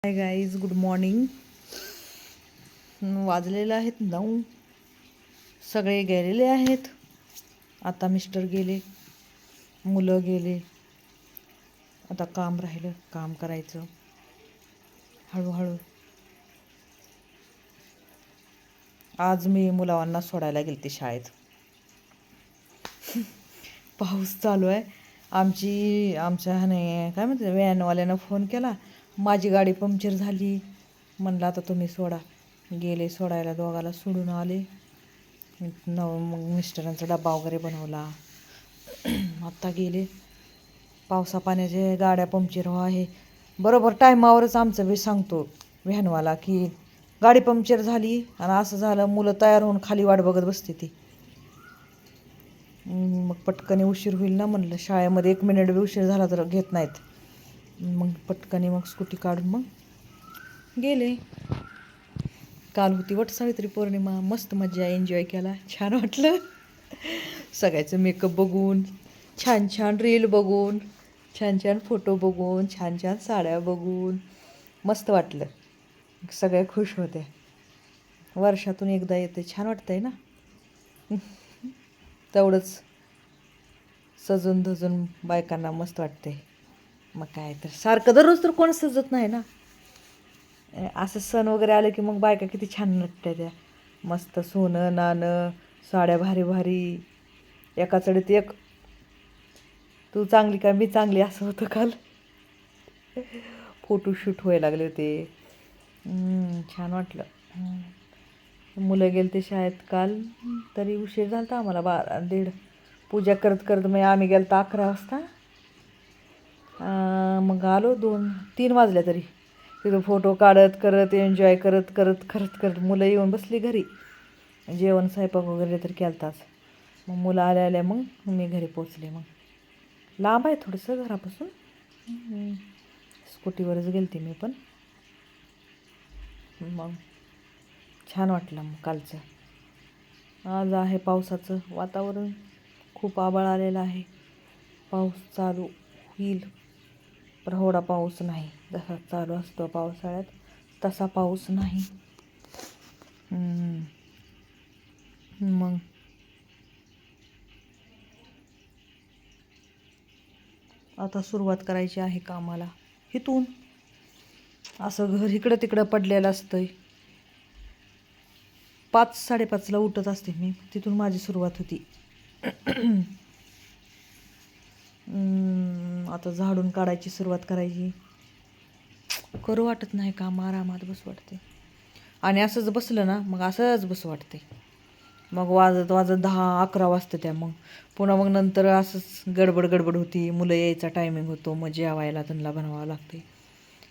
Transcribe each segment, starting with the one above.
हाय guys, good morning. वाजलेलं आहेत 9. सगळे गेलेले आहेत. आता मिस्टर गेले, मुलं गेले. आता काम राहिलं, काम करायचं हळूहळू. आज मी मुलांना सोडायला गेलते शाळेत. पाऊस चालू आहे. आमच्या ह्याने काय म्हणते व्हॅनवाल्यानं फोन केला, माझी गाडी पंक्चर झाली. म्हणलं आता तुम्ही सोडा. गेले सोडायला, दोघाला सोडून आले. मग मिस्टरांचा डबा वगैरे बनवला. आत्ता गेले. पावसा पाण्याचे गाड्या पंक्चर आहे. बरोबर टायमावरच आमचं बी सांगतो व्हॅनवाला की गाडी पंक्चर झाली आणि असं झालं. मुलं तयार होऊन खाली वाट बघत बसते ती. मग पटकनी उशीर होईल ना म्हणलं. शाळेमध्ये 1 मिनिट बी उशीर झाला तर घेत नाहीत. मग पटकनी मग स्कूटी काढून मग गेले. काल होती वटसावित्री पौर्णिमा. मस्त मजा एन्जॉय केला. छान वाटलं. सगळ्याचं मेकअप बघून, छान छान रील बघून, छान छान फोटो बघून, छान छान साड्या बघून मस्त वाटलं. सगळे खुश होते. वर्षातून एकदा येते, छान वाटतंय ना. तेवढंच सजून धजून बायकांना मस्त वाटते. मग काय तर सारखं दररोज तर कोण सजत नाही ना. असं सण वगैरे आले की मग बायका किती छान वाटते त्या. मस्त सोनं नाणं, साड्या भारी भारी, एका चढीत एक. तू चांगली का मी चांगली असं होतं काल. फोटोशूट व्हायला लागले होते. छान वाटलं. मुलं गेले ते शाळेत काल, तरी उशीर झाला होता आम्हाला 12-1:30. पूजा करत करत मग आम्ही गेलो तर 11 वाजता. मग आलो 2-3 वाजल्या तरी. तिथं फोटो काढत करत एन्जॉय करत करत करत करत मुलं येऊन बसली घरी. जेवण स्वयंपाक वगैरे तर केलताच. मग मुलं आल्या आल्या मग मी घरी पोचले. मग लांब आहे थोडंसं घरापासून. स्कूटीवरच गेलते मी पण. मग छान वाटलं मग कालचं. आज आहे पावसाचं वातावरण. खूप आभाळ आलेलं आहे. पाऊस चालू होईल, पण एवढा पाऊस नाही. जसा चालू असतो पावसाळ्यात तसा पाऊस नाही. मग आता सुरुवात करायची आहे कामाला. इथून असं घर इकडं तिकडं पडलेलं असतंय. 5-5:30ला उठत असते मी. तिथून माझी सुरुवात होती. आता झाडून काढायची सुरुवात करायची. करू वाटत नाही काम, आरामात बसू वाटते. आणि असंच बसलं ना मग असंच बसू वाटते. मग वाजत वाजत 10-11 वाजतं त्या. मग पुन्हा मग नंतर असंच गडबड गडबड होती. मुलं यायचा टायमिंग होतो, मग जेवायला त्यांना बनवावं लागते.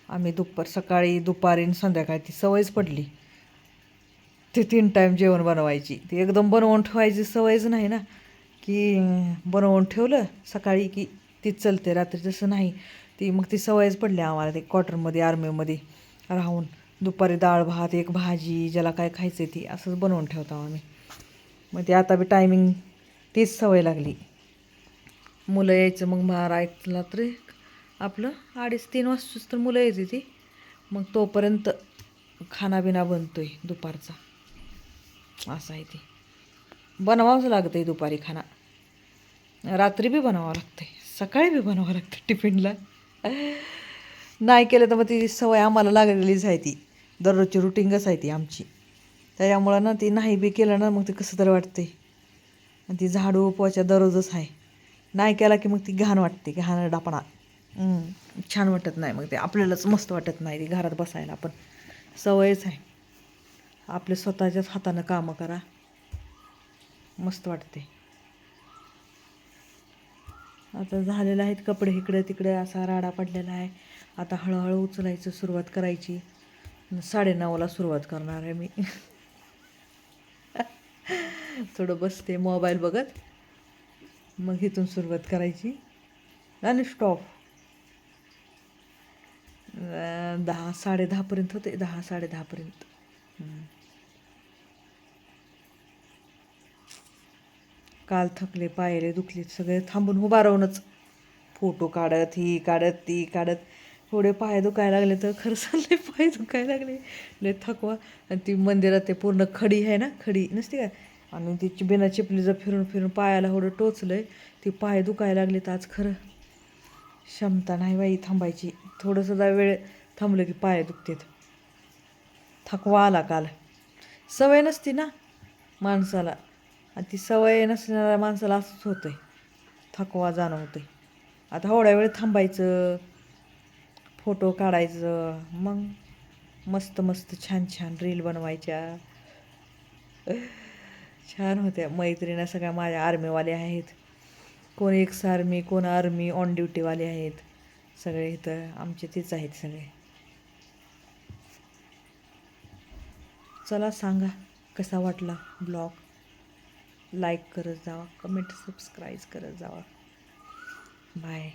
आम्ही सकाळी दुपारी आणि संध्याकाळी ती सवयच पडली. ते 3 टाईम जेवण बनवायची. ती एकदम बनवून ठेवायची सवयच नाही ना, की बनवून ठेवलं सकाळी की तीच चलते रात्री. तसं नाही. मग ती सवयच पडली आम्हाला. ते क्वार्टरमध्ये आर्मीमध्ये राहून दुपारी डाळ भात, एक भाजी, ज्याला काय खायचं ती असंच बनवून ठेवतो आम्ही. मग ते आता बी टायमिंग तीच सवय लागली. मुलं यायचं मग 12-1ला तरी आपलं 2:30-3 वाजताच तर मुलं यायची ती. मग तोपर्यंत खानाबिना बनतोय दुपारचा. असं आहे ते. बनवावंच लागतं आहे दुपारी खाना. रात्री बी बनावं लागतं आहे, सकाळी बी बनावं लागतं टिफिनला. नाही केलं तर मग ती सवय आम्हाला लागलेलीच आहे. ती दररोजची रुटीनच आहे ती आमची. त्याच्यामुळं ना ती नाही बी केलं ना मग ते कसं तरी वाटते. आणि ती झाडू पोछा दररोजच आहे. नाही केला की मग ती घाण वाटते, घाणेरडापणा. छान वाटत नाही. मग ते आपल्यालाच मस्त वाटत नाही ती घरात बसायला. पण सवयच आहे. आपल्या स्वतःच्याच हातानं कामं करा, मस्त वाटते. आता झालेलं आहेत कपडे इकडं तिकडं असा राडा पडलेला आहे. आता हळूहळू उचलायचं, सुरुवात करायची. 9:30ला सुरुवात करणार आहे मी. थोडं बसते मोबाईल बघत, मग इथून सुरुवात करायची आणि स्टॉप. 10-10:30पर्यंत होते. 10-10:30पर्यंत. काल थकले, पायरे दुखलेत, सगळे थांबून उभा राहूनच फोटो काढत, ही काढत ती काढत. थोडे पाय दुखायला लागले तर खरं चालले पाय दुखायला लागले लय थकवा. आणि ती मंदिरात ते पूर्ण खडी आहे ना, खडी नसते काय, आणि ती बिना चिपलीचं फिरून फिरून पायाला एवढं टोचलंय, ती पाय दुखायला लागले तर आज खरं क्षमता नाही बाई थांबायची. थोडंसुद्धा वेळ थांबलं की पाय दुखतात. थकवा आला काल. सवय नसती ना माणसाला, आणि ती सवय नसणाऱ्या माणसाला असंच होतं आहे, थकवा जाणवतं. आता एवढ्या वेळ थांबायचं, फोटो काढायचं, मग मस्त मस्त छान छान रील बनवायच्या. छान होत्या. मैत्रिणी सगळ्या माझ्या आर्मीवाले आहेत, कोण एक्स आर्मी, कोण आर्मी ऑन ड्युटीवाले आहेत, सगळे इथं आमचे तेच आहेत सगळे. चला सांगा कसा वाटला ब्लॉग. लाईक करत जावा, कमेंट सबस्क्राईब करत जावा. बाय.